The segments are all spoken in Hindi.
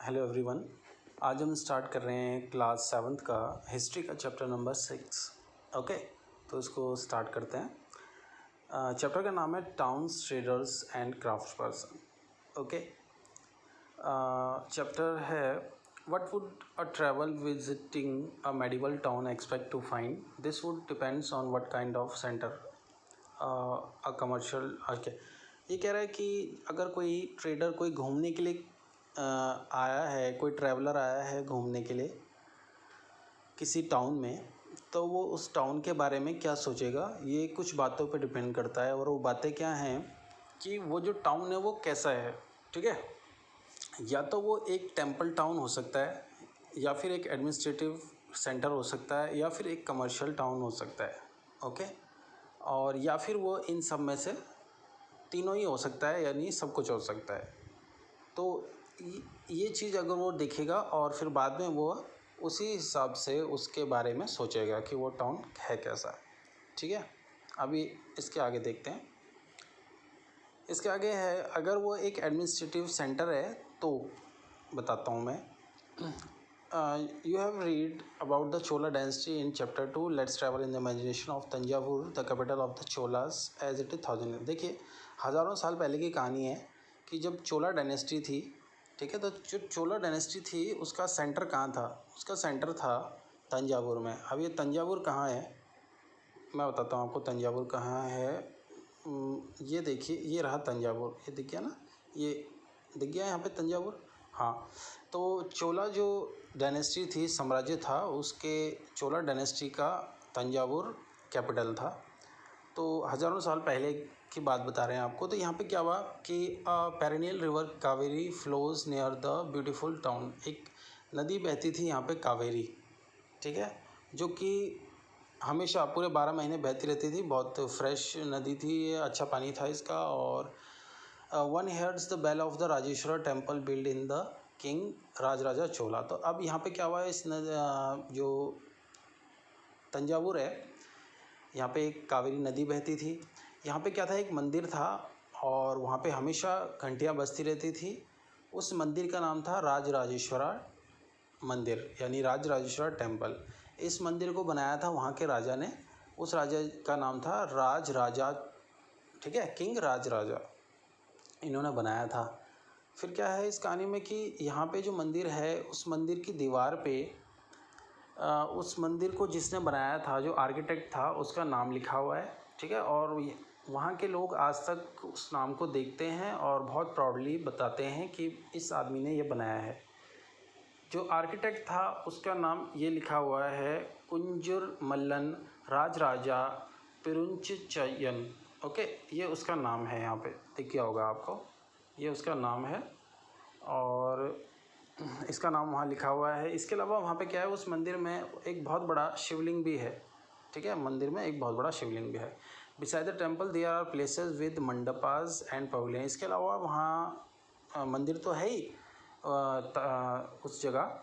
Hello everyone. आज हम स्टार्ट कर रहे हैं क्लास 7th का हिस्ट्री का चैप्टर नंबर 6। ओके, तो इसको स्टार्ट करते हैं। चैप्टर का नाम है towns, traders and craft person. Okay, chapter है what would a travel visiting a medieval town expect to find. This would depends on what kind of centre a commercial. Okay, ये कह रहा है कि अगर कोई ट्रेडर कोई घूमने के लिए आया है, कोई ट्रैवलर आया है घूमने के लिए किसी टाउन में, तो वो उस टाउन के बारे में क्या सोचेगा, ये कुछ बातों पे डिपेंड करता है। और वो बातें क्या हैं कि वो जो टाउन है वो कैसा है। ठीक है, या तो वो एक टेम्पल टाउन हो सकता है, या फिर एक एडमिनिस्ट्रेटिव सेंटर हो सकता है, या फिर एक कमर्शियल टाउन हो सकता है। ओके, और या फिर वो इन सब में से तीनों ही हो सकता है, यानी सब कुछ हो सकता है। तो ये चीज़ अगर वो देखेगा और फिर बाद में वो उसी हिसाब से उसके बारे में सोचेगा कि वो टाउन है कैसा। ठीक है, अभी इसके आगे देखते हैं। इसके आगे है, अगर वो एक एडमिनिस्ट्रेटिव सेंटर है तो बताता हूँ मैं। You have read about the Chola dynasty in chapter 2। Let's travel in the imagination of Thanjavur, the capital of the Cholas as it is 1000। देखिए, हज़ारों साल पहले की कहानी है कि जब चोला डायनेस्टी थी, ठीक है, तो जो चोला डायनेस्टी थी उसका सेंटर कहाँ था? उसका सेंटर था तंजावुर में। अब ये तंजावुर कहाँ है, मैं बताता हूँ आपको तंजावुर कहाँ है। ये देखिए, ये रहा तंजावुर, ये दिख गया ना, ये दिख गया यहाँ पे तंजावुर। हाँ, तो चोला जो डायनेस्टी थी, साम्राज्य था, उसके चोला डायनेस्टी का तंजावुर कैपिटल था। तो हज़ारों साल पहले की बात बता रहे हैं आपको। तो यहाँ पे क्या हुआ कि perennial river Kaveri flows near the beautiful town. एक नदी बहती थी यहाँ पे, कावेरी, ठीक है, जो कि हमेशा पूरे 12 महीने बहती रहती थी। बहुत फ्रेश नदी थी, अच्छा पानी था इसका। और one here's the bell of the Rajeshwar temple build in the king Rajaraja Chola. तो अब यहाँ पे क्या हुआ है, इस जो तंजावुर है, यहाँ पे एक कावेरी नदी बहती थी। यहाँ पे क्या था, एक मंदिर था और वहाँ पे हमेशा घंटियाँ बजती रहती थी। उस मंदिर का नाम था राजराजेश्वरा मंदिर, यानी राजराजेश्वरा टेम्पल। इस मंदिर को बनाया था वहाँ के राजा ने। उस राजा का नाम था राज राजा, ठीक है, किंग राज राजा, इन्होंने बनाया था। फिर क्या है इस कहानी में कि यहाँ पे जो मंदिर है, उस मंदिर की दीवार पे उस मंदिर को जिसने बनाया था, जो आर्किटेक्ट था, उसका नाम लिखा हुआ है। ठीक है, और वहाँ के लोग आज तक उस नाम को देखते हैं और बहुत प्राउडली बताते हैं कि इस आदमी ने ये बनाया है। जो आर्किटेक्ट था उसका नाम ये लिखा हुआ है, कुंजुर मल्लन राजराजा पेरुंचयन। ओके, ये उसका नाम है, यहाँ पे दिख गया होगा आपको, ये उसका नाम है और इसका नाम वहाँ लिखा हुआ है। इसके अलावा वहाँ पे क्या है, उस मंदिर में एक बहुत बड़ा शिवलिंग भी है। ठीक है, मंदिर में एक बहुत बड़ा शिवलिंग भी है। Beside the temple there are places with mandapas and pavilion. इसके अलावा वहाँ मंदिर तो है ही उस जगह,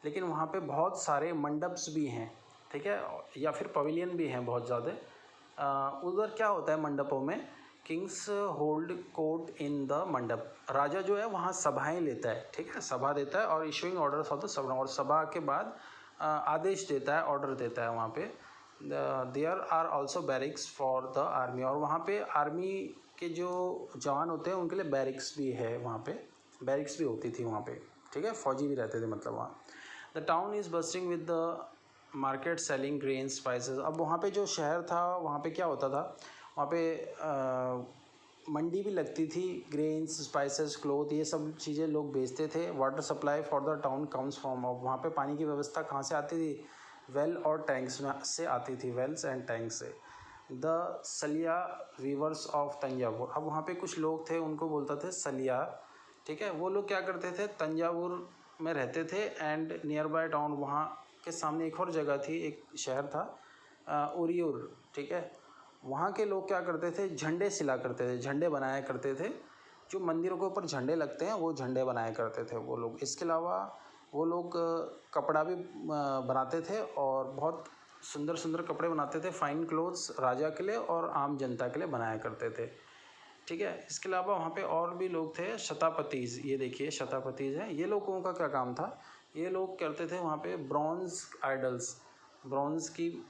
लेकिन वहाँ पे बहुत सारे मंडप्स भी हैं, ठीक है, या फिर पवेलियन भी हैं बहुत ज़्यादा। उधर क्या होता है मंडपों में, Kings hold court in the मंडप। राजा जो है वहाँ सभाएं लेता है, ठीक है, सभा देता है और इशूइंग ऑर्डर्स ऑफ द सभा, और सभा के बाद आदेश देता है, ऑर्डर देता है वहाँ पे। There are also barracks for the army, और वहाँ पे आर्मी के जो जवान होते हैं उनके लिए बैरिक्स भी है, वहाँ पे बैरिक्स भी होती थी वहाँ पे, ठीक है, फौजी भी रहते थे मतलब वहाँ। The town is bustling with the market selling grain spices. अब वहाँ पे जो शहर था, वहाँ पे क्या होता था, वहाँ पे मंडी भी लगती थी, ग्रेन्स, स्पाइसेस, क्लोथ, ये सब चीज़ें लोग बेचते थे। Water supply for the town comes from, अब वहाँ पे पानी की व्यवस्था कहाँ से आती थी, वेल और टैंक्स से आती थी, वेल्स एंड टैंक्स से। द सलिया वीवर्स ऑफ तंजावुर, अब वहाँ पे कुछ लोग थे, उनको बोलते थे सलिया, ठीक है। वो लोग क्या करते थे, तंजावुर में रहते थे एंड नियर बाय टाउन, वहाँ के सामने एक और जगह थी, एक शहर था उरियूर, ठीक है। वहाँ के लोग क्या करते थे, झंडे सिला करते थे, झंडे बनाया करते थे। जो मंदिरों के ऊपर झंडे लगते हैं वो झंडे बनाया करते थे वो लोग। इसके अलावा वो लोग कपड़ा भी बनाते थे और बहुत सुंदर सुंदर कपड़े बनाते थे, फाइन क्लोथ्स, राजा के लिए और आम जनता के लिए बनाया करते थे। ठीक है। इसके अलावा वहाँ पे और भी लोग थे, शतापतीज़, ये देखिए शतापतीज़ हैं। ये लोगों का क्या काम था, ये लोग करते थे वहाँ पे ब्रॉन्ज़ आइडल्स, ब्रॉन्ज़ की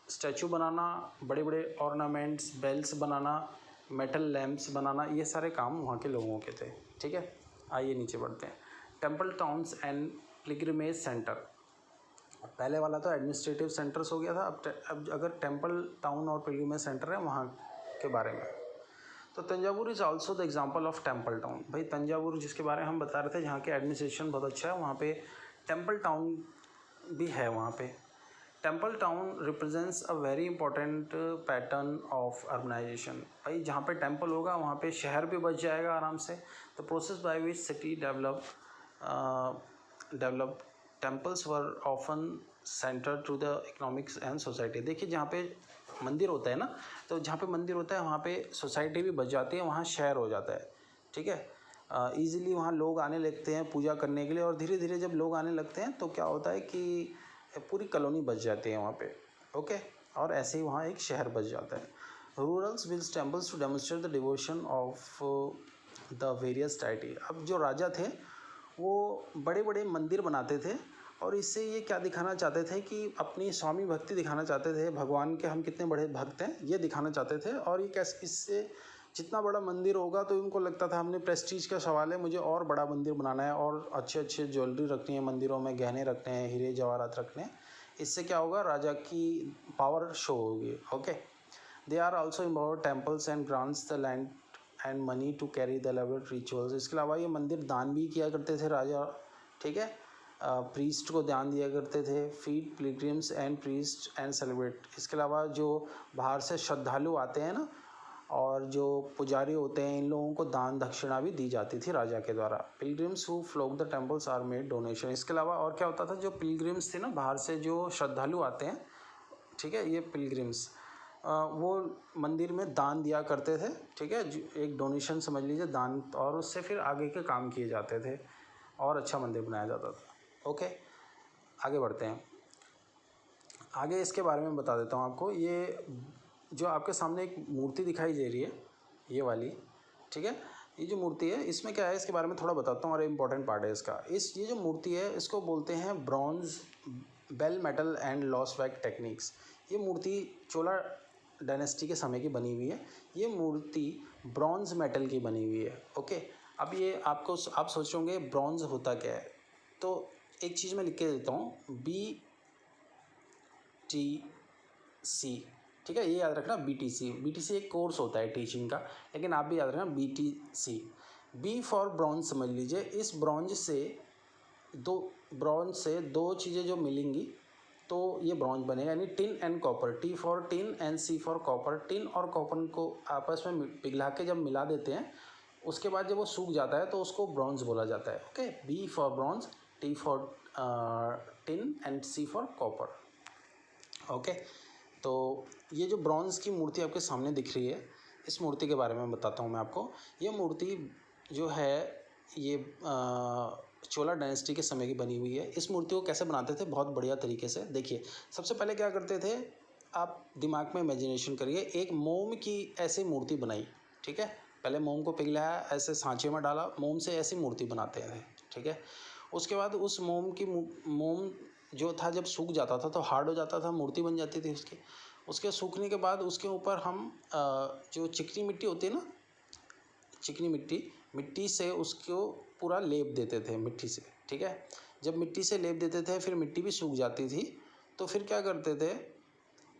स्टैचू बनाना, बड़े बड़े ऑर्नामेंट्स, बेल्स बनाना, मेटल लैंप्स बनाना, ये सारे काम वहाँ के लोगों के थे। ठीक है, आइए नीचे बढ़ते हैं। Temple towns and pilgrimage centre. पहले वाला तो एडमिनिस्ट्रेटिव सेंटर्स हो गया था, अब अगर टेम्पल टाउन और पिलग्रिमेज सेंटर है वहाँ के बारे में। तो Thanjavur is also the example of temple town. भाई तंजावुर जिसके बारे में हम बता रहे थे, जहाँ के एडमिनिस्ट्रेशन बहुत अच्छा है, वहाँ पे टेम्पल टाउन भी है। वहाँ पे temple town represents a very important pattern of urbanisation. भाई जहाँ पे टेम्पल होगा वहाँ पे शहर भी बच जाएगा आराम से। The process by which city develop temples were often centre to the economics and society. देखिए जहाँ पे मंदिर होता है ना, तो जहाँ पे मंदिर होता है वहाँ पे सोसाइटी भी बच जाती है, वहाँ शहर हो जाता है। ठीक है, ईज़िली वहाँ लोग आने लगते हैं पूजा करने के लिए, और धीरे धीरे जब लोग आने लगते हैं तो क्या होता है कि पूरी कॉलोनी बच जाती है वहाँ पे। ओके, और ऐसे ही वहाँ एक शहर बच जाता है। रूरल्स विल्स temples to demonstrate the devotion of the various deity. अब जो राजा थे वो बड़े बड़े मंदिर बनाते थे, और इससे ये क्या दिखाना चाहते थे कि अपनी स्वामी भक्ति दिखाना चाहते थे, भगवान के हम कितने बड़े भक्त हैं ये दिखाना चाहते थे। और ये कैसे, इससे जितना बड़ा मंदिर होगा तो इनको लगता था हमने प्रेस्टीज का सवाल है, मुझे और बड़ा मंदिर बनाना है, और अच्छे अच्छे ज्वेलरी रखनी है मंदिरों में, गहने रखने हैं, हीरे जवाहरात रखने हैं। इससे क्या होगा, राजा की पावर शो होगी। Okay, they are also empowered temples and grants the land and money to carry the elaborate rituals. इसके अलावा ये मंदिर दान भी किया करते थे राजा। ठीक है, प्रीस्ट को ध्यान दिया करते थे। Feed pilgrims and priest and celebrate. इसके अलावा जो बाहर से श्रद्धालु आते हैं ना, और जो पुजारी होते हैं, इन लोगों को दान दक्षिणा भी दी जाती थी राजा के द्वारा। Pilgrims who flock the temples are made donation. इसके अलावा और क्या होता था, जो पिलग्रिम्स थे ना, बाहर से जो श्रद्धालु आते हैं, ठीक है, ये पिलग्रिम्स वो मंदिर में दान दिया करते थे। ठीक है, एक डोनेशन समझ लीजिए, दान, और उससे फिर आगे के काम किए जाते थे और अच्छा मंदिर बनाया जाता था। ओके, आगे बढ़ते हैं। आगे इसके बारे में बता देता हूँ आपको। ये जो आपके सामने एक मूर्ति दिखाई दे रही है, ये वाली, ठीक है, ये जो मूर्ति है इसमें क्या है, इसके बारे में थोड़ा बताता हूँ, और इम्पॉर्टेंट पार्ट है इसका। ये जो मूर्ति है इसको बोलते हैं bronze bell metal and lost wax techniques. ये मूर्ति चोला डायनेस्टी के समय की बनी हुई है। ये मूर्ति ब्रॉन्ज मेटल की बनी हुई है। ओके, अब ये आप सोच रहे होंगे ब्रॉन्ज होता क्या है, तो एक चीज़ मैं लिख के देता हूँ, BTC। ठीक है, ये याद रखना, BTC एक कोर्स होता है टीचिंग का, लेकिन आप भी याद रखना BTC। B फॉर ब्रॉन्ज समझ लीजिए। इस ब्रॉन्ज से दो चीज़ें जो मिलेंगी तो ये ब्रॉन्ज बनेगा, यानी tin and copper. T for tin and C for copper. Tin और कॉपर को आपस में पिघला के जब मिला देते हैं, उसके बाद जब वो सूख जाता है तो उसको ब्रॉन्ज बोला जाता है। Okay, B for bronze, T for tin and C for copper. Okay, तो ये जो ब्रॉन्ज की मूर्ति आपके सामने दिख रही है, इस मूर्ति के बारे में बताता हूँ मैं आपको। ये मूर्ति जो है ये चोला डायनेस्टी के समय की बनी हुई है। इस मूर्ति को कैसे बनाते थे, बहुत बढ़िया तरीके से। देखिए, सबसे पहले क्या करते थे, आप दिमाग में इमेजिनेशन करिए, एक मोम की ऐसी मूर्ति बनाई। ठीक है, पहले मोम को पिघलाया, ऐसे सांचे में डाला, मोम से ऐसी मूर्ति बनाते हैं। ठीक है, उसके बाद उस मोम जो था जब सूख जाता था तो हार्ड हो जाता था, मूर्ति बन जाती थी उसके सूखने के बाद उसके ऊपर हम जो चिकनी मिट्टी होती है ना, चिकनी मिट्टी से उसको पूरा लेप देते थे मिट्टी से। ठीक है, जब मिट्टी से लेप देते थे फिर मिट्टी भी सूख जाती थी, तो फिर क्या करते थे,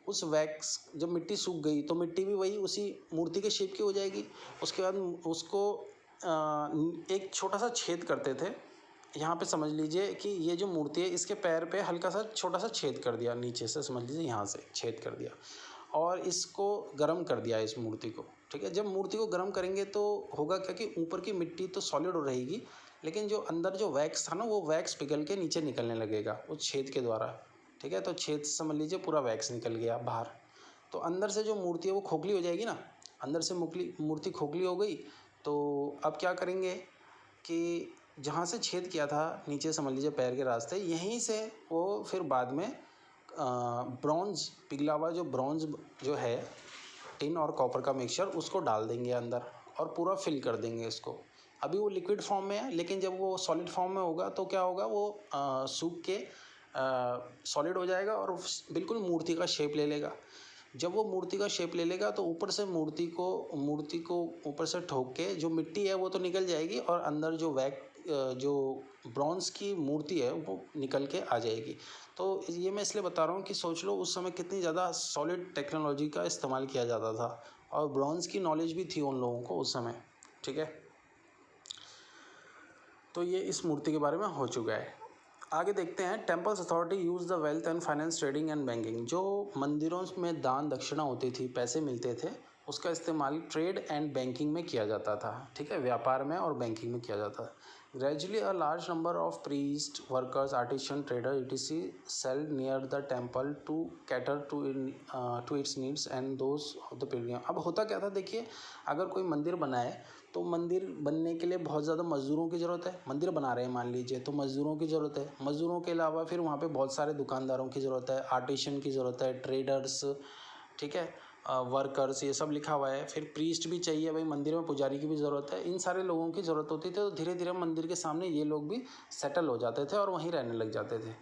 उस वैक्स, जब मिट्टी सूख गई तो मिट्टी भी वही उसी मूर्ति के शेप की हो जाएगी। उसके बाद उसको एक छोटा सा छेद करते थे। यहाँ पे समझ लीजिए कि ये जो मूर्ति है इसके पैर पे हल्का सा छोटा सा छेद कर दिया नीचे से, समझ लीजिए यहाँ से छेद कर दिया, और इसको गर्म कर दिया इस मूर्ति को। ठीक है, जब मूर्ति को गर्म करेंगे तो होगा क्या कि ऊपर की मिट्टी तो सॉलिड हो रहेगी, लेकिन जो अंदर जो वैक्स था ना, वो वैक्स पिघल के नीचे निकलने लगेगा उस छेद के द्वारा। ठीक है, तो छेद से समझ लीजिए पूरा वैक्स निकल गया बाहर, तो अंदर से जो मूर्ति है वो खोखली हो जाएगी ना। अंदर से मूर्ति खोखली हो गई, तो अब क्या करेंगे कि जहाँ से छेद किया था नीचे, समझ लीजिए पैर के रास्ते, यहीं से वो फिर बाद में ब्रॉन्ज, पिघला हुआ जो ब्रॉन्ज जो है, टिन और कॉपर का मिक्सचर, उसको डाल देंगे अंदर, और पूरा फिल कर देंगे इसको। अभी वो लिक्विड फॉर्म में है, लेकिन जब वो सॉलिड फॉर्म में होगा तो क्या होगा, वो सूख के सॉलिड हो जाएगा और बिल्कुल मूर्ति का शेप ले लेगा। जब वो मूर्ति का शेप ले लेगा तो ऊपर से मूर्ति को ऊपर से ठोक के जो मिट्टी है वो तो निकल जाएगी, और अंदर जो ब्रॉन्ज की मूर्ति है वो निकल के आ जाएगी। तो ये मैं इसलिए बता रहा हूँ कि सोच लो उस समय कितनी ज़्यादा सॉलिड टेक्नोलॉजी का इस्तेमाल किया जाता था, और ब्रॉन्ज की नॉलेज भी थी उन लोगों को उस समय। ठीक है, तो ये इस मूर्ति के बारे में हो चुका है। आगे देखते हैं, temples authority use the wealth and finance, trading and banking. जो मंदिरों में दान दक्षिणा होती थी, पैसे मिलते थे, उसका इस्तेमाल ट्रेड एंड बैंकिंग में किया जाता था। ठीक है, व्यापार में और बैंकिंग में किया जाता है। Gradually a large number of priest, workers, artisan, trader etc settled near the temple to cater to its needs and those of the pilgrim. अब होता क्या था, देखिए, अगर कोई मंदिर बनाए तो मंदिर बनने के लिए बहुत ज़्यादा मज़दूरों की ज़रूरत है। मंदिर बना रहे हैं मान लीजिए, तो मज़दूरों की ज़रूरत है। मज़दूरों के अलावा फिर वहाँ पे बहुत सारे दुकानदारों की ज़रूरत है, आर्टिशन की ज़रूरत है, ट्रेडर्स, ठीक है, वर्कर्स, ये सब लिखा हुआ है। फिर प्रीस्ट भी चाहिए, भाई मंदिर में पुजारी की भी ज़रूरत है। इन सारे लोगों की ज़रूरत होती थी, तो धीरे धीरे मंदिर के सामने ये लोग भी सेटल हो जाते थे और वहीं रहने लग जाते थे।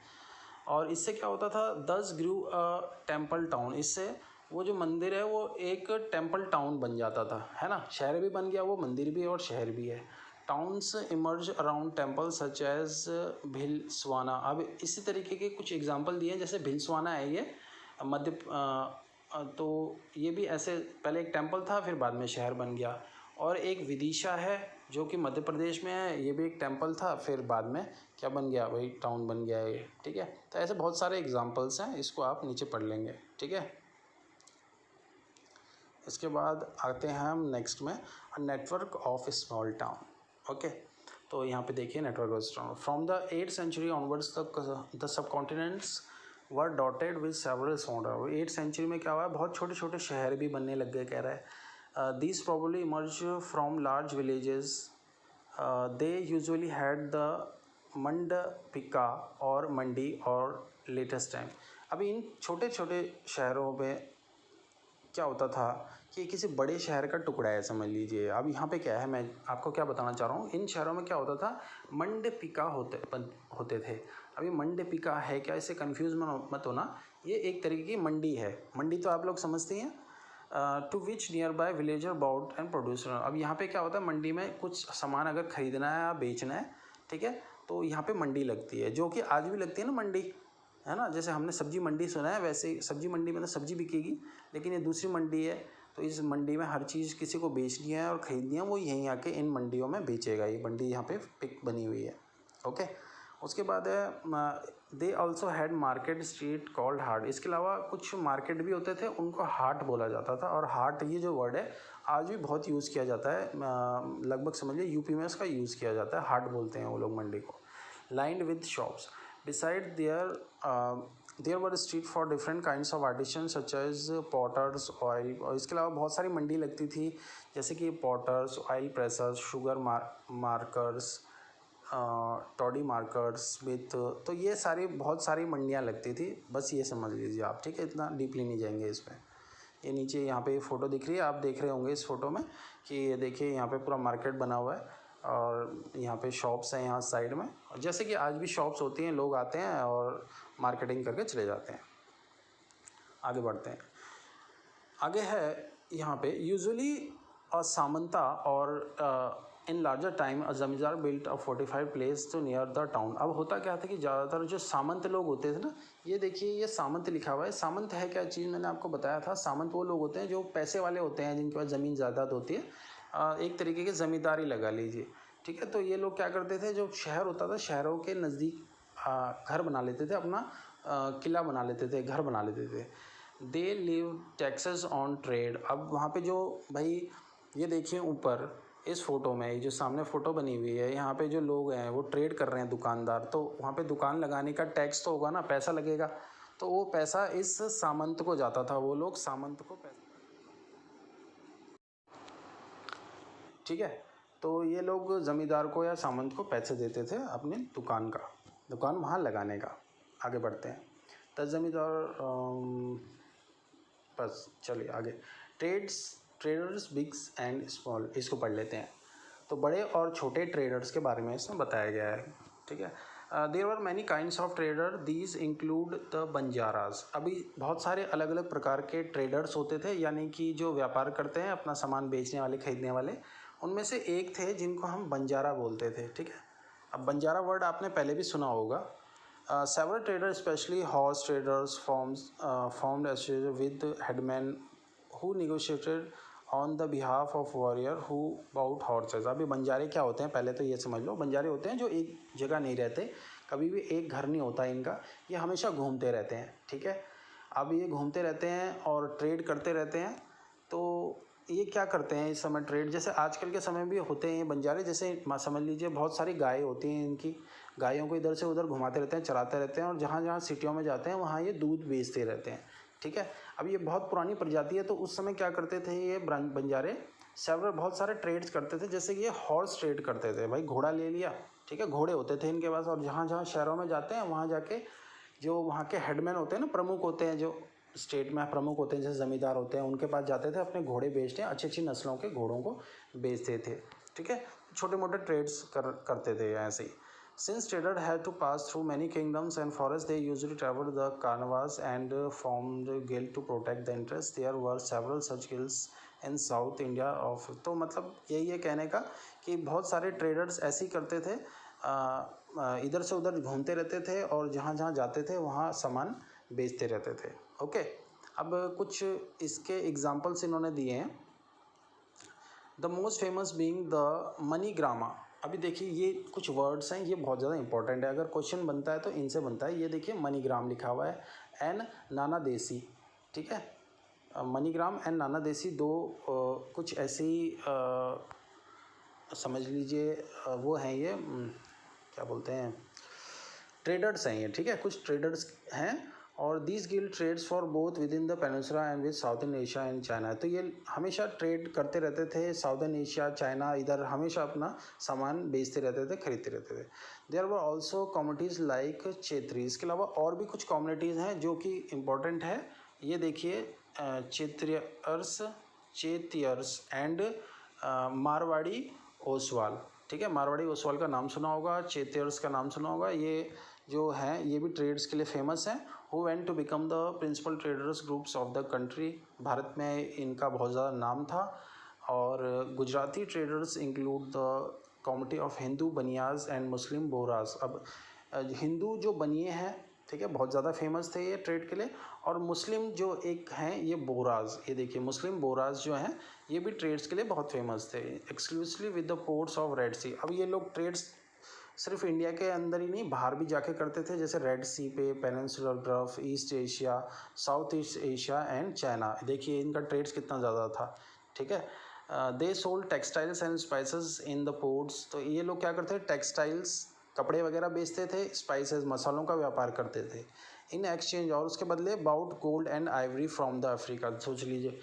और इससे क्या होता था, दस ग्रू अ टेम्पल टाउन। इससे वो जो मंदिर है वो एक टेम्पल टाउन बन जाता था, है ना। शहर भी बन गया, वो मंदिर भी है और शहर भी है। Towns emerge around temple such as Bhilsvana. अब इसी तरीके के कुछ एग्जांपल दिए हैं, जैसे भिलस्वाना है ये मध्य तो ये भी ऐसे पहले एक टेम्पल था, फिर बाद में शहर बन गया। और एक विदिशा है जो कि मध्य प्रदेश में है, ये भी एक टेम्पल था, फिर बाद में क्या बन गया, वही टाउन बन गया ये। ठीक है, तो ऐसे बहुत सारे एग्जांपल्स हैं, इसको आप नीचे पढ़ लेंगे। ठीक है, इसके बाद आते हैं हम नेक्स्ट में, network of small town. Okay, तो यहाँ पे देखिए network of town. From the 8th century onwards the subcontinents were dotted with several small. 8th century में क्या हुआ है, बहुत छोटे छोटे शहर भी बनने लग गए, कह रहा है। These probably emerge from large villages. They usually had the mandapika और मंडी और लेटेस्ट टाइम। अभी इन छोटे छोटे शहरों में क्या होता था कि किसी बड़े शहर का टुकड़ा है, समझ लीजिए। अब यहाँ पे क्या है, मैं आपको क्या बताना चाह रहा हूँ, इन शहरों में क्या होता था, मंडपिका होते थे। अभी मंडपिका है क्या, इससे कंफ्यूज मत होना, ये एक तरीके की मंडी है। मंडी तो आप लोग समझते हैं, to which nearby villager bought and producer. अब यहाँ पे क्या होता है, मंडी में कुछ सामान अगर खरीदना है या बेचना है, ठीक है, तो यहाँ पे मंडी लगती है, जो कि आज भी लगती है ना मंडी, है ना। जैसे हमने सब्जी मंडी सुना है, वैसे ही सब्जी मंडी में तो सब्जी बिकेगी, लेकिन ये दूसरी मंडी है, तो इस मंडी में हर चीज़ किसी को बेचनी है और ख़रीदनी है, वो यहीं आके इन मंडियों में बेचेगा। ये मंडी यहाँ पे पिक बनी हुई है। ओके, उसके बाद है they also had market street called haat. इसके अलावा कुछ मार्केट भी होते थे, उनको हाट बोला जाता था। और हाट ये जो वर्ड है आज भी बहुत यूज़ किया जाता है, लगभग समझिए यूपी में इसका यूज़ किया जाता है, हाट बोलते हैं वो लोग मंडी को। Lined with shops beside there were street for different kinds of artisans such as potters, oil। और इसके अलावा बहुत सारी मंडी लगती थी, जैसे कि potters, oil pressers, sugar makers, toddy makers, smith. तो ये सारी बहुत सारी मंडियाँ लगती थी, बस ये समझ लीजिए आप। ठीक है, इतना डीपली नहीं जाएंगे इसमें। ये नीचे यहाँ पे फ़ोटो दिख रही है, आप देख रहे होंगे इस फ़ोटो में कि ये देखिए यहाँ पे पूरा मार्केट बना हुआ है, और यहाँ पे शॉप्स हैं यहाँ साइड में, जैसे कि आज भी शॉप्स होती हैं, लोग आते हैं और मार्केटिंग करके चले जाते हैं। आगे बढ़ते हैं, आगे है यहाँ पे यूजुअली सामंता और in larger time zamindar built a fortified place to near the town. अब होता क्या था कि ज़्यादातर जो सामंत लोग होते थे ना, ये देखिए ये सामंत लिखा हुआ है। सामंत है क्या चीज़, मैंने आपको बताया था, सामंत वो लोग होते हैं जो पैसे वाले होते हैं, जिनके पास ज़मीन जायदाद होती है, एक तरीके की ज़मींदारी लगा लीजिए। ठीक है, तो ये लोग क्या करते थे, जो शहर होता था, शहरों के नज़दीक घर बना लेते थे, अपना किला बना लेते थे, घर बना लेते थे। They live taxes on trade. अब वहाँ पे जो भाई ये देखिए ऊपर इस फ़ोटो में, ये जो सामने फ़ोटो बनी हुई है, यहाँ पे जो लोग हैं वो ट्रेड कर रहे हैं, दुकानदार, तो वहाँ पे दुकान लगाने का टैक्स तो होगा ना, पैसा लगेगा, तो वो पैसा इस सामंत को जाता था, वो लोग सामंत को पैसा। ठीक है, तो ये लोग ज़मींदार को या सामंत को पैसे देते थे अपने दुकान वहाँ लगाने का। आगे बढ़ते हैं, तो ज़मींदार बस चलिए आगे। ट्रेड्स ट्रेडर्स बिग्स एंड स्मॉल, इसको पढ़ लेते हैं। तो बड़े और छोटे ट्रेडर्स के बारे में इसमें बताया गया है, ठीक है। There were many kinds of trader, these include the Banjaras. अभी बहुत सारे अलग अलग प्रकार के ट्रेडर्स होते थे, यानी कि जो व्यापार करते हैं, अपना सामान बेचने वाले, खरीदने वाले। उनमें से एक थे जिनको हम बंजारा बोलते थे, ठीक है। अब बंजारा वर्ड आपने पहले भी सुना होगा। Several trader specially horse traders formed association with headman who negotiated on the behalf of warrior who bought horses. अभी बंजारे क्या होते हैं, पहले तो ये समझ लो। बंजारे होते हैं जो एक जगह नहीं रहते, कभी भी एक घर नहीं होता इनका, ये हमेशा घूमते रहते हैं, ठीक है। अब ये घूमते रहते हैं और ट्रेड करते रहते हैं। तो ये क्या करते हैं इस समय ट्रेड, जैसे आजकल के समय भी होते हैं ये बंजारे। जैसे समझ लीजिए बहुत सारी गायें होती हैं, इनकी गायों को इधर से उधर घुमाते रहते हैं, चराते रहते हैं, और जहाँ जहाँ सिटियों में जाते हैं वहाँ ये दूध बेचते रहते हैं, ठीक है। अब ये बहुत पुरानी प्रजाति है, तो उस समय क्या करते थे ये बंजारे, सेवरल बहुत सारे ट्रेड्स करते थे। जैसे कि ये हॉर्स ट्रेड करते थे, भाई घोड़ा ले लिया, ठीक है, घोड़े होते थे इनके पास, और जहाँ जहाँ शहरों में जाते हैं वहाँ जाके जो वहाँ के हेडमैन होते हैं ना, प्रमुख होते हैं, जो स्टेट में प्रमुख होते हैं, जैसे ज़मींदार होते हैं, उनके पास जाते थे, अपने घोड़े बेचते हैं, अच्छी अच्छी नस्लों के घोड़ों को बेचते थे, ठीक है। छोटे मोटे ट्रेड्स करते थे ऐसे ही। Since traders had to pass through many kingdoms and forests, they usually traveled the carnivores and formed guild to protect the interests. There were several such guilds in South India of, तो मतलब यही है कहने का कि बहुत सारे ट्रेडर्स ऐसे ही करते थे, इधर से उधर घूमते रहते थे और जहाँ जहाँ जाते थे वहाँ सामान बेचते रहते थे, ओके। अब कुछ इसके एग्जाम्पल्स इन्होंने दिए हैं। The most famous being the Manigrama. अभी देखिए ये कुछ वर्ड्स हैं, ये बहुत ज़्यादा इंपॉर्टेंट है, अगर क्वेश्चन बनता है तो इनसे बनता है। ये देखिए मनीग्राम लिखा हुआ है, एन नाना देसी, ठीक है। मनीग्राम एंड नाना देसी दो कुछ ऐसी समझ लीजिए वो हैं, ये क्या बोलते हैं, ट्रेडर्स हैं ये, ठीक है, कुछ ट्रेडर्स हैं। और these guild trades for both within the peninsula and with southern Asia and China. तो ये हमेशा ट्रेड करते रहते थे, साउथर्न एशिया, चाइना, इधर हमेशा अपना सामान बेचते रहते थे, खरीदते रहते थे। There were also communities like Chetri. इसके अलावा और भी कुछ कम्युनिटीज़ हैं जो कि इम्पोर्टेंट है। ये देखिए चेतियर्स एंड मारवाड़ी ओसवाल, ठीक है। मारवाड़ी ओसवाल का नाम सुना होगा, चेतियर्स का नाम सुना होगा। ये जो हैं ये भी ट्रेड्स के लिए फेमस हैं। Who went to become the principal traders groups of the country. Bharat में इनका बहुत ज़्यादा नाम था। और Gujarati traders include the community of Hindu Banias and Muslim Bohras. अब हिंदू जो बनिए हैं, ठीक है, बहुत ज़्यादा फेमस थे ये ट्रेड के लिए। और मुस्लिम जो एक हैं ये बोहराज, ये देखिए मुस्लिम बोहराज जो हैं ये भी ट्रेड्स के लिए बहुत फेमस थे। Exclusively with the ports of Red Sea. अब ये लोग ट्रेड्स सिर्फ इंडिया के अंदर ही नहीं, बाहर भी जाके करते थे, जैसे रेड सी पे, peninsular gulf, east Asia, south east Asia and China. देखिए इनका ट्रेड्स कितना ज़्यादा था, ठीक है। They sold textiles and spices in the ports. तो ये लोग क्या करते थे, टेक्सटाइल्स कपड़े वगैरह बेचते थे, स्पाइसेस मसालों का व्यापार करते थे इन एक्सचेंज, और उसके बदले bought gold and ivory from the Africa. सोच लीजिए,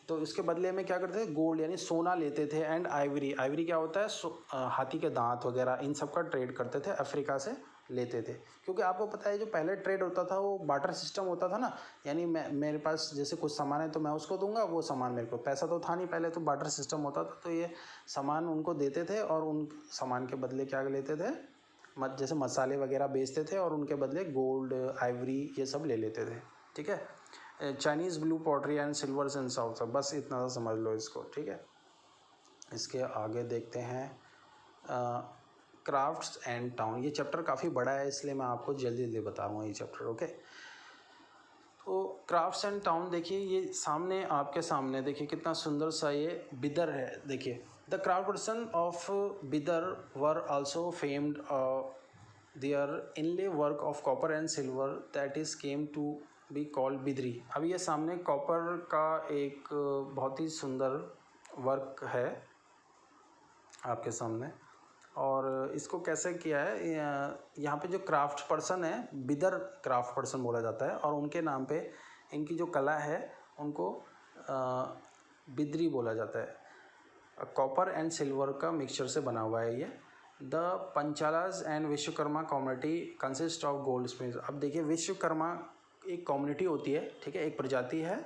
तो इसके बदले में क्या करते थे, गोल्ड यानी सोना लेते थे, एंड आइवरी, आइवरी क्या होता है, हाथी के दांत वगैरह, इन सब का ट्रेड करते थे, अफ्रीका से लेते थे। क्योंकि आपको पता है जो पहले ट्रेड होता था वो बार्टर सिस्टम होता था ना, यानी मेरे पास जैसे कुछ सामान है तो मैं उसको दूंगा, वो सामान मेरे को, पैसा तो था नहीं पहले, तो बार्टर सिस्टम होता था। तो ये सामान उनको देते थे और उन सामान के बदले क्या लेते थे, जैसे मसाले वगैरह बेचते थे और उनके बदले गोल्ड, आइवरी ये सब ले लेते थे, ठीक है। Chinese blue pottery and silvers in south. बस इतना सा समझ लो इसको, ठीक है। इसके आगे देखते हैं क्राफ्ट्स एंड टाउन। ये चैप्टर काफ़ी बड़ा है इसलिए मैं आपको जल्दी जल्दी बताऊँगा ये चैप्टर, ओके। तो क्राफ्ट्स एंड टाउन देखिए, ये सामने आपके सामने देखिए कितना सुंदर सा ये बिदर है। देखिए the craft person of Bidar were also famed their inlay work of copper and silver that is came to be called Bidri. अब ये सामने कॉपर का एक बहुत ही सुंदर वर्क है आपके सामने, और इसको कैसे किया है, यहाँ पे जो क्राफ्ट पर्सन है, बिदर क्राफ्ट पर्सन बोला जाता है, और उनके नाम पे इनकी जो कला है उनको बिदरी बोला जाता है। कॉपर एंड सिल्वर का मिक्सचर से बना हुआ है ये। The Panchalas and Vishwakarma community consist of goldsmith. अब देखिए विश्वकर्मा एक कम्युनिटी होती है, ठीक है, एक प्रजाति है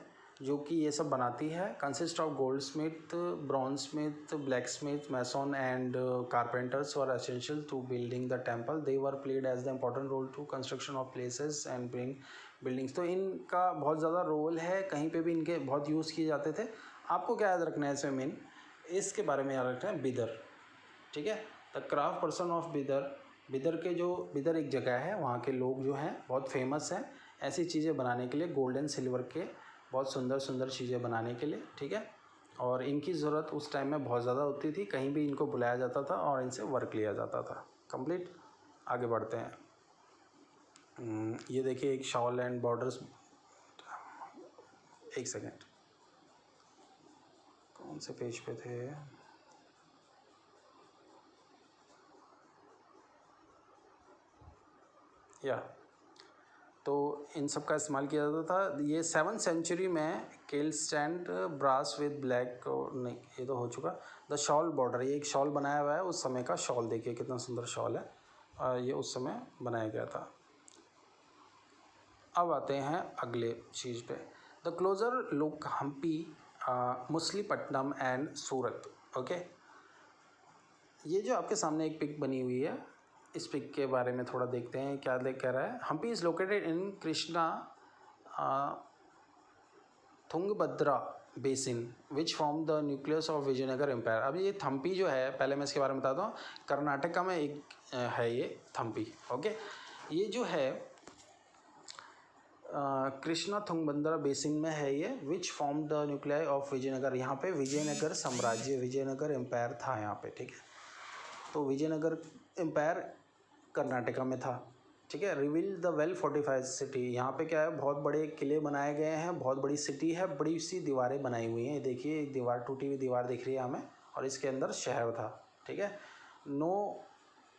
जो कि ये सब बनाती है। Consist of goldsmith, bronze smith, blacksmith, mason and carpenters were essential to building the temple. They were played as the important role to construction of places and bring buildings. तो इनका बहुत ज़्यादा रोल है, कहीं पे भी इनके बहुत यूज़ किए जाते थे। आपको क्या याद रखना है इसमें मेन, इसके बारे में याद रखना है बिदर, ठीक है। The craft person of Bidar, Bidar के जो बिदर एक जगह है, वहाँ के लोग जो हैं बहुत फेमस हैं ऐसी चीज़ें बनाने के लिए, गोल्ड एंड सिल्वर के बहुत सुंदर सुंदर चीज़ें बनाने के लिए, ठीक है। और इनकी ज़रूरत उस टाइम में बहुत ज़्यादा होती थी, कहीं भी इनको बुलाया जाता था और इनसे वर्क लिया जाता था। कंप्लीट, आगे बढ़ते हैं। ये देखिए एक शॉल एंड बॉर्डर्स, एक सेकेंड, कौन से पेज पे थे, या तो इन सब का इस्तेमाल किया जाता था। ये 7th सेंचुरी में केल स्टैंड ब्रास विद ब्लैक, नहीं ये तो हो चुका। द शॉल बॉर्डर, ये एक शॉल बनाया हुआ है उस समय का शॉल, देखिए कितना सुंदर शॉल है, ये उस समय बनाया गया था। अब आते हैं अगले चीज़ पे। The closer look Hampi, Machilipatnam and Surat. Okay, ये जो आपके सामने एक पिक बनी हुई है, इस पिक के बारे में थोड़ा देखते हैं क्या कह रहा है। Hampi is located in Krishna Tungabhadra basin which form the nucleus of Vijayanagara empire. अब ये थम्पी जो है, पहले मैं इसके बारे में बताता हूँ, कर्नाटका में एक है ये थम्पी। ओके, ये जो है कृष्णा तुंगभद्रा बेसिन में है ये, which form the nuclei of Vijayanagara. यहाँ पे विजयनगर साम्राज्य, विजयनगर एम्पायर था यहाँ पे, ठीक है। तो विजयनगर एम्पायर कर्नाटका में था, ठीक है। Reveal the well fortified city, यहाँ पे क्या है, बहुत बड़े किले बनाए गए हैं, बहुत बड़ी सिटी है, बड़ी सी दीवारें बनाई हुई हैं। देखिए एक दीवार, टूटी हुई दीवार दिख रही है हमें, और इसके अंदर शहर था, ठीक है। No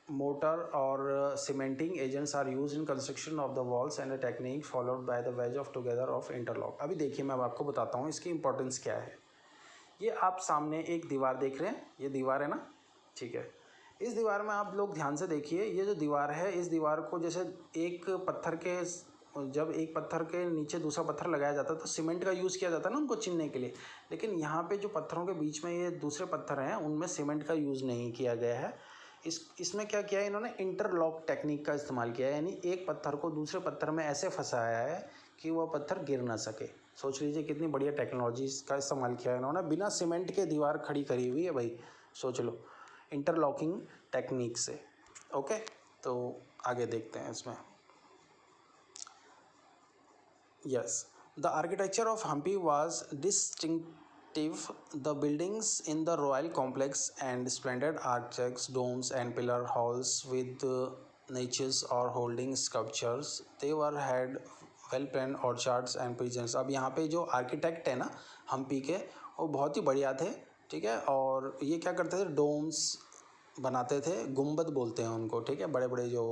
mortar or cementing agents are use in construction of the walls and a technique followed by the wedge of together of interlock. अभी देखिए मैं अब आपको बताता हूँ इसकी इंपॉर्टेंस क्या है। ये आप सामने एक दीवार देख रहे हैं, ये दीवार है ना, ठीक है। इस दीवार में आप लोग ध्यान से देखिए, ये जो दीवार है, इस दीवार को जैसे एक पत्थर के, जब एक पत्थर के नीचे दूसरा पत्थर लगाया जाता है तो सीमेंट का यूज़ किया जाता है ना उनको चिनने के लिए, लेकिन यहाँ पे जो पत्थरों के बीच में ये दूसरे पत्थर हैं उनमें सीमेंट का यूज़ नहीं किया गया है। इसमें क्या किया है इन्होंने, इंटरलॉक टेक्निक का इस्तेमाल किया है, यानी एक पत्थर को दूसरे पत्थर में ऐसे फंसाया है कि वह पत्थर गिर ना सके। सोच लीजिए कितनी बढ़िया टेक्नोलॉजी का इस्तेमाल किया है इन्होंने, बिना सीमेंट के दीवार खड़ी करी हुई है भाई, सोच लो, इंटरलॉकिंग टेक्निक से। ओके, तो आगे देखते हैं इसमें। Yes, the architecture of Hampi was distinctive, the buildings in the royal complex and splendid arches, domes and pillar halls with niches or holding sculptures, they were had well plan orchards and prisons. अब यहाँ पे जो आर्किटेक्ट है ना हम्पी के, वो बहुत ही बढ़िया थे, ठीक है। और ये क्या करते थे, डोम्स बनाते थे, गुंबद बोलते हैं उनको, ठीक है। बड़े बड़े जो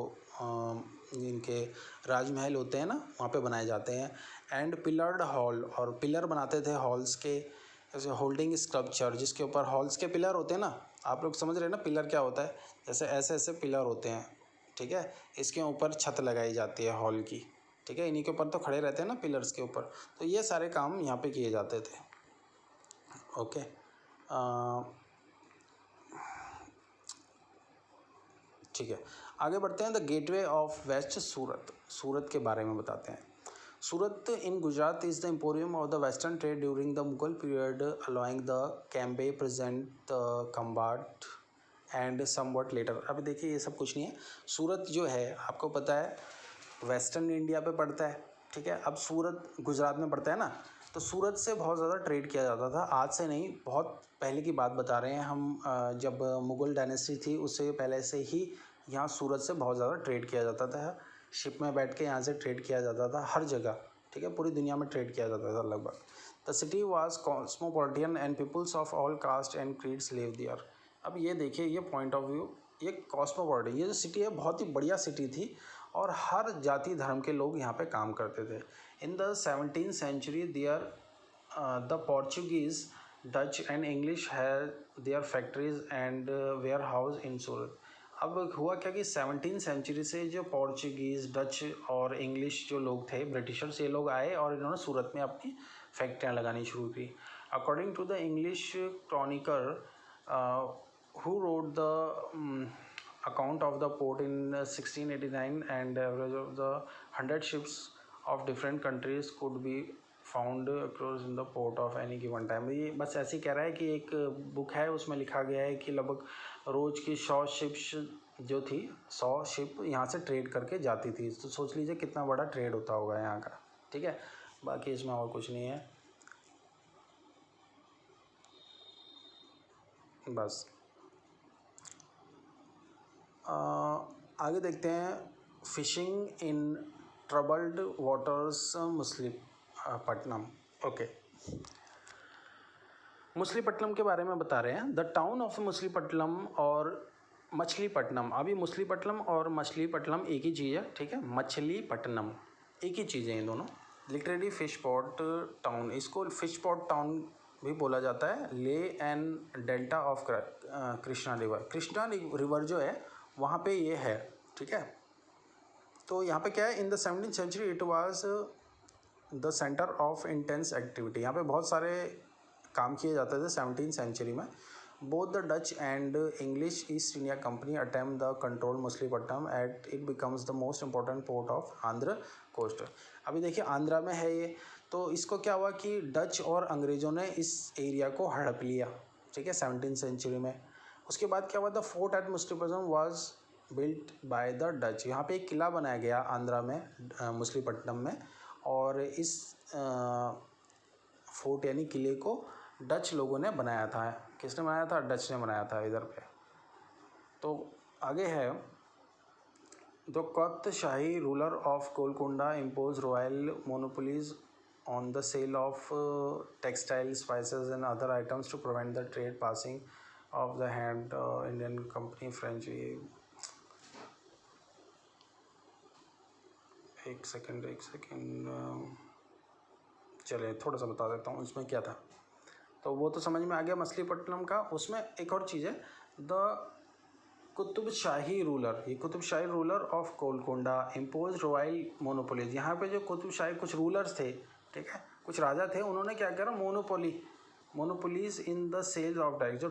इनके राजमहल होते हैं ना, वहाँ पे बनाए जाते हैं। एंड पिलर्ड हॉल, और पिलर बनाते थे हॉल्स के, जैसे होल्डिंग स्कल्पचर, जिसके ऊपर हॉल्स के पिलर होते हैं ना, आप लोग समझ रहे हैं ना पिलर क्या होता है, जैसे ऐसे ऐसे पिलर होते हैं, ठीक है। इसके ऊपर छत लगाई जाती है हॉल की, ठीक है। इन्हीं के ऊपर तो खड़े रहते हैं ना पिलर्स के ऊपर, तो ये सारे काम यहाँ पे किए जाते थे। ओके, ठीक है, आगे बढ़ते हैं। The gateway of west Surat, Surat के बारे में बताते हैं। Surat in Gujarat is the emporium of the western trade during the Mughal period, allowing the Cambay present the Khambhat and somewhat later. अभी देखिए ये सब कुछ नहीं है। सूरत जो है आपको पता है वेस्टर्न इंडिया पे पड़ता है, ठीक है। अब सूरत गुजरात में पड़ता है ना, तो सूरत से बहुत ज़्यादा ट्रेड किया जाता था, आज से नहीं, बहुत पहले की बात बता रहे हैं हम। जब मुग़ल डायनेस्टी थी उससे पहले से ही यहाँ सूरत से बहुत ज़्यादा ट्रेड किया जाता था, शिप में बैठ के यहाँ से ट्रेड किया जाता था हर जगह, ठीक है। पूरी दुनिया में ट्रेड किया जाता था लगभग। The city was cosmopolitan and peoples of all caste and creeds live there. अब ये देखिए, ये पॉइंट ऑफ व्यू, ये कॉस्मोपॉलिटन, ये जो सिटी है बहुत ही बढ़िया सिटी थी, और हर जाति धर्म के लोग यहाँ पे काम करते थे। In the 17th century there the Portuguese, Dutch and English had their factories and warehouse in Surat. अब हुआ क्या कि 17th सेंचुरी से जो पोर्चुगीज़, डच और इंग्लिश जो लोग थे, ब्रिटिशर्स, ये लोग आए और इन्होंने सूरत में अपनी फैक्ट्रियाँ लगानी शुरू की। According to the English chronicler who wrote the account of the port in 1689 and average of the 100 ships of different countries could be found across in the port of any given time। ये बस ऐसे ही कह रहा है कि एक बुक है उसमें लिखा गया है कि लगभग रोज की 100 शिप्स जो थी 100 शिप यहाँ से ट्रेड करके जाती थी। तो सोच लीजिए कितना बड़ा ट्रेड होता होगा यहाँ का, ठीक है। बाकी इसमें और कुछ नहीं है, बस। आगे देखते हैं fishing in troubled waters Machilipatnam. Okay, Machilipatnam के बारे में बता रहे हैं। द टाउन ऑफ मछलीपट्टनम और मछलीपट्टनम, अभी मछलीपट्टनम और मछलीपट्टनम एक ही चीज़ है, ठीक है। मछलीपट्टनम एक ही चीज़ है ये दोनों। लिटरेरी फिश पॉट टाउन, इसको फिश पॉट टाउन भी बोला जाता है। ले and delta of Krishna river, Krishna river जो है वहाँ पे ये है, ठीक है। तो यहाँ पे क्या है, in the 17th century it was the centre of intense activity. यहाँ पे बहुत सारे काम किए जाते थे 17th सेंचुरी में। Both the Dutch and English East India company attempt the control Machilipatnam at it becomes the most important port of Andhra coast. अभी देखिए आंध्रा में है ये, तो इसको क्या हुआ कि डच और अंग्रेज़ों ने इस एरिया को हड़प लिया, ठीक है, 17th सेंचुरी में। उसके बाद क्या हुआ, the fort eight Machilipatnam was built by the Dutch. यहाँ पे एक किला बनाया गया आंध्रा में, मछलीपट्टनम में, और इस फोर्ट यानी किले को डच लोगों ने बनाया था। किसने बनाया था? डच ने बनाया था इधर पे। तो आगे है, the Qutb Shahi ruler of Golconda impose royal monopolies on the sale of textiles, spices and other items to prevent the trade passing of the hand Indian company French। एक सेकेंड चलिए थोड़ा सा बता देता हूँ इसमें क्या था। तो वो तो समझ में आ गया मछलीपट्टनम का। उसमें एक और चीज़ है, द कुतुब शाही रूलर, ये Qutb Shahi ruler of Golconda impose royal monopolies. यहाँ पे जो कुतुब शाही कुछ रूलर्स थे, ठीक है, कुछ राजा थे, उन्होंने क्या करा, monopolies in the sales of tax. जो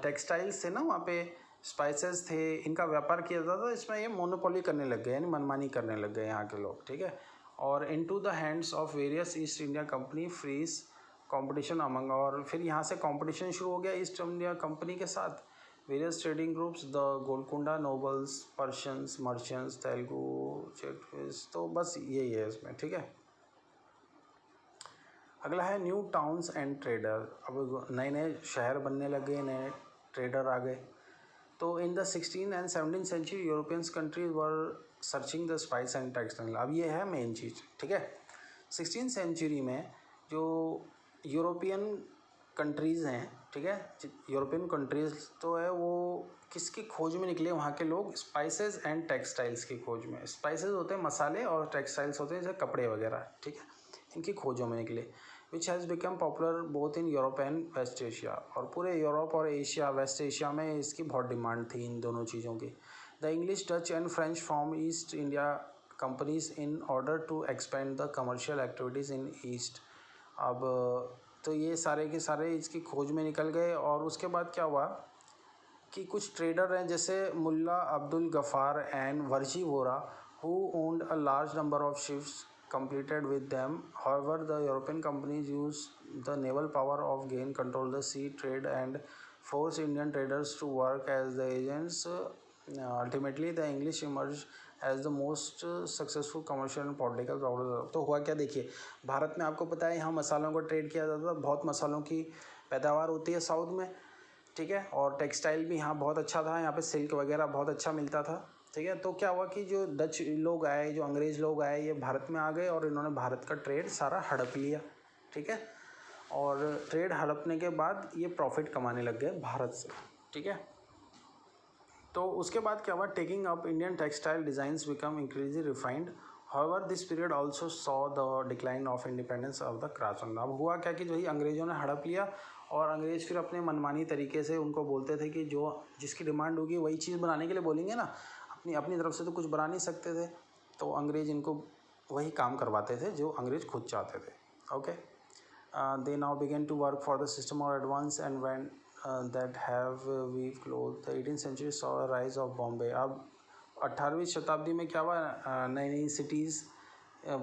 टेक्सटाइल्स थे ना, वहाँ पे स्पाइसेस थे, इनका व्यापार किया जाता था, इसमें ये मोनोपोली करने लग गए, यानी मनमानी करने लग गए यहाँ के लोग, ठीक है। और into the hands of various East India company freeze competition among, और फिर यहाँ से कंपटीशन शुरू हो गया ईस्ट इंडिया कंपनी के साथ। Various trading groups, the Golconda nobles, Persians, merchants, Telugu, Chettis. तो बस यही है इसमें, ठीक है। अगला है न्यू टाउन्स एंड ट्रेडर। अब नए नए शहर बनने लगे, नए ट्रेडर आ गए। तो in the 16th and 17th century Europeans countries were searching the spice and textile. अब ये है मेन चीज़, ठीक है। 16th सेंचुरी में जो यूरोपियन कंट्रीज़ हैं, ठीक है, यूरोपियन कंट्रीज़ तो है, वो किसकी खोज में निकले वहाँ के लोग? स्पाइसेस एंड टेक्सटाइल्स की खोज में। स्पाइसेस होते हैं मसाले और टेक्सटाइल्स होते हैं जैसे कपड़े वगैरह, ठीक है, इनकी खोजों में निकले। Which has become popular both in Europe and West Asia. और पूरे यूरोप और एशिया, वेस्ट एशिया में इसकी बहुत डिमांड थी इन दोनों चीज़ों की। The English, Dutch and French form East India companies in order to expand the commercial activities in east. अब तो ये सारे के सारे इसकी खोज में निकल गए। और उसके बाद क्या हुआ कि कुछ ट्रेडर हैं जैसे Mulla Abdul Ghafur and Virji Vora, who owned a large number of ships completed with them. However, the European companies used the naval power of gain control the sea trade and force Indian traders to work as the agents. Ultimately, the English emerged as the most successful commercial and political power। तो हुआ क्या, देखिए भारत में आपको पता है यहाँ मसालों को ट्रेड किया जाता था, बहुत मसालों की पैदावार होती है साउथ में, ठीक है। और टेक्सटाइल भी यहाँ बहुत अच्छा था, यहाँ पे सिल्क वगैरह बहुत अच्छा मिलता था, ठीक है। तो क्या हुआ कि जो डच लोग आए, जो अंग्रेज़ लोग आए, ये भारत में आ गए और इन्होंने भारत का ट्रेड सारा हड़प लिया, ठीक है। और ट्रेड हड़पने के बाद ये प्रॉफिट कमाने लग गए भारत से, ठीक है। तो उसके बाद क्या हुआ, taking up Indian textile designs become increasingly refined. However this period also saw the decline of independence of the craftsmen. अब हुआ क्या कि वही अंग्रेज़ों ने हड़प लिया और अंग्रेज़ फिर अपने मनमानी तरीके से उनको बोलते थे कि जो जिसकी डिमांड होगी वही चीज़ बनाने के लिए बोलेंगे ना, अपनी तरफ से तो कुछ बना नहीं सकते थे। तो अंग्रेज़ इनको वही काम करवाते थे जो अंग्रेज़ खुद चाहते थे। Okay. They now begin to work for the system more advanced and when that have weave clothed. The 18th century saw a rise of Bombay. अब 18वीं शताब्दी में क्या हुआ, नई नई सिटीज़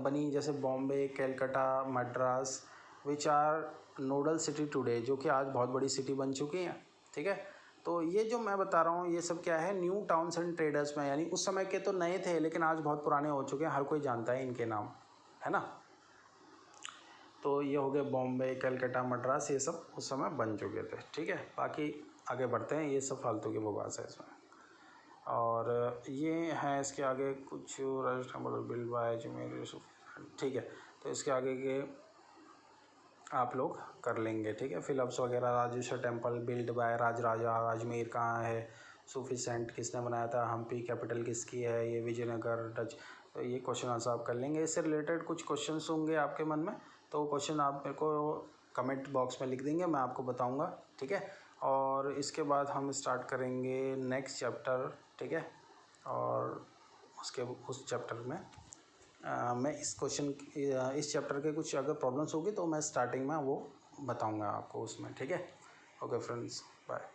बनी जैसे Bombay, Calcutta, Madras, which are nodal city today, जो कि आज बहुत बड़ी सिटी बन चुकी हैं। ठीक है, तो ये जो मैं बता रहा हूँ ये सब क्या है, न्यू टाउन्स एंड ट्रेडर्स में, यानी उस समय के तो नए थे लेकिन आज बहुत पुराने हो चुके हैं, हर कोई जानता है इनके नाम, है ना। तो ये हो गए बॉम्बे, कलकत्ता, मद्रास, ये सब उस समय बन चुके थे। ठीक है, बाकी आगे बढ़ते हैं, ये सब फालतू की बकवास है इसमें। और ये हैं इसके आगे कुछ बिल्ड बाय अजमेर यूसुफ। ठीक है, तो इसके आगे के आप लोग कर लेंगे। ठीक है, फिलअप्स वगैरह, Rajeshwar temple build by Rajaraja, Ajmer कहाँ है, सूफी सेंट किसने बनाया था, हम्पी कैपिटल किसकी है, ये विजयनगर डच। तो ये क्वेश्चन आंसर आप कर लेंगे। इससे रिलेटेड कुछ क्वेश्चंस होंगे आपके मन में, तो क्वेश्चन आप मेरे को कमेंट बॉक्स में लिख देंगे, मैं आपको बताऊंगा। ठीक है, और इसके बाद हम स्टार्ट करेंगे नेक्स्ट चैप्टर। ठीक है, और उसके उस चैप्टर में मैं इस चैप्टर के कुछ अगर प्रॉब्लम्स होगी तो मैं स्टार्टिंग में वो बताऊंगा आपको उसमें। ठीक है, ओके फ्रेंड्स, बाय।